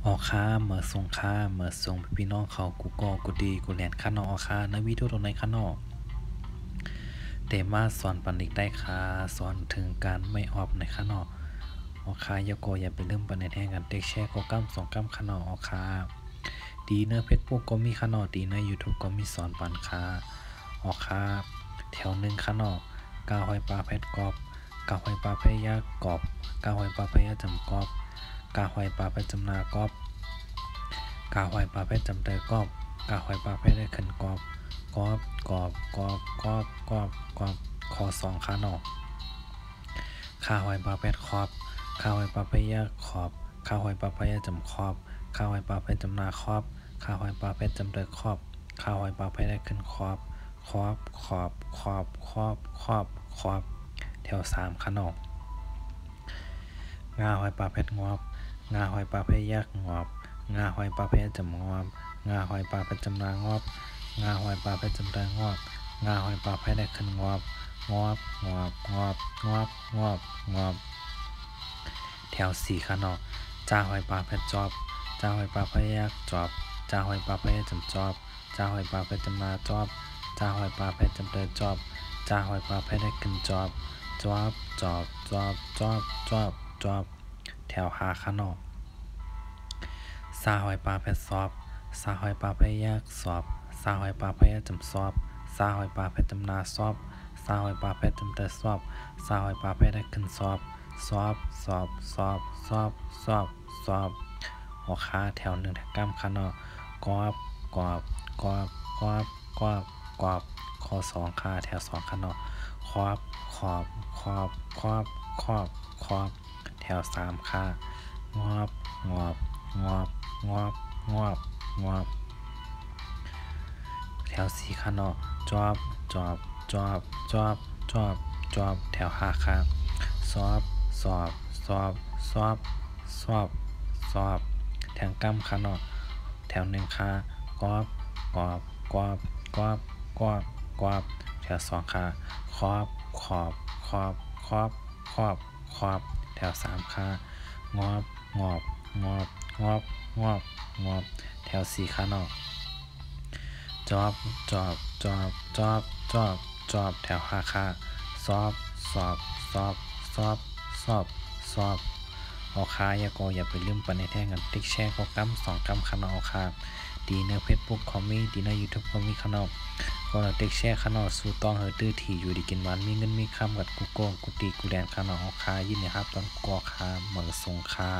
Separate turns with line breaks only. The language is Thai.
ออค่าเมื่อส่งค่าเมื่อส่งพี่น้องเขากูก็กูดีกูแลนค่านออค่าในวิดีโอตรงในค่านอเตมาสอนปันอีกได้ค่ะสอนถึงการไม่ออบในค่านอออค่ายกอย่าไปลืมปันในแท่งกันเด็กแชร์ก็ก้ำสองก้ำค่านออค่าดีเนอร์เพจปุ๊กก็มีค่านอดีเนอร์ YouTube ก็มีสอนปันค่าออค่าแถวหนึ่งค่านอกาหอยปลาเพชรกอบกาหอยปลาเพยากอบกาหอยปลาเพยาจำกอบกาหอยปลาเพชรจำนากอบกาหอยปลาเพชรจำเตยกอบกาหอยปลาเพชรได้ขึ้นกอบกอบกอบกอบกอบกอบกอบคอสองค่านอข้าหอยปลาเพชรขอบข้าหอยปลาเพยาขอบข้าหอยปลาเพยาจำขอบข้าหอยปลาเพชรจำนาขอบข้าหอยปลาเพชรจำเตยขอบข้าหอยปลาเพชรได้ขึ้นขอบขอบขอบขอบขอบขอบขอบแถวสามขนมงาหอยปลาเพชรงอบงาหอยปลาเพชรยักงอบงาหอยปลาเพชรจำงอบงาหอยปลาเพชรจำนางอบงาหอยปลาเพชรจำเตยงอบงาหอยปลาเพชรได้ขึ้นงอบงอบงอบงอบงอบงอบงอบแถวสี่ขนมจ้าหอยปลาเพชรจอบจ้าหอยปลาเพชรยักจอบจ้าหอยปลาเพชรจำจอบจ้าหอยปลาเพชรจำนาจอบจ้าหอยปลาเพชรจำเตยจอบจ้าหอยปลาเพชรได้ขึ้นจอบจอบจอบจอบจอบจอบจอบแถวหาขนมซาหอยปลาเพชรซอบซาหอยปลาเพชรยากสอบซาหอยปลาเพชรจำซอบซาหอยปลาเพชรจำนาซอบซาหอยปลาเพชรจำเตยซอบซาหอยปลาเพชรได้ขึ้นซอบซอบซอบซอบซอบซอบซอบหัวขาแถวหนึ่งแถวก้ามขนมกอบกอบกอบกอบกอบกอบคอสองขาแถวสองขนมขอบขอบขอบขอบขอบขอบแถวสามขางอบงอบงอบงอบงอบงอบแถวสี่ขนมจอบจอบจอบจอบจอบจอบแถวห้าขาสอบสอบสอบสอบสอบสอบแถวก้ามขนมแถวหนึ่งขากอบกอบกอบกอบกอบกอบแถวสองขาขอบขอบขอบขอบขอบขอบแถวสามขางอบงอบงอบงอบงอบงอบแถวสี่ขานอกจอบจอบจอบจอบจอบจอบแถวห้าขาสอบสอบสอบสอบสอบสอบออคาอย่าก็อย่าไปลืมปันในแท่งกันติ๊กแชร์ก็กัสองกัขนมออคาดีในเฟซบุ๊กคอมมี่ดีในยูทูบก็มีขนมก็เราติ๊กแชร์ขนมสู้ต้องเฮอตื้อถี่อยู่ดีกินหวานมีเงินมีคำกับกูโกงกูตีกูแดนขนมออคายินดีครับตอนกอคาเหมือสงคา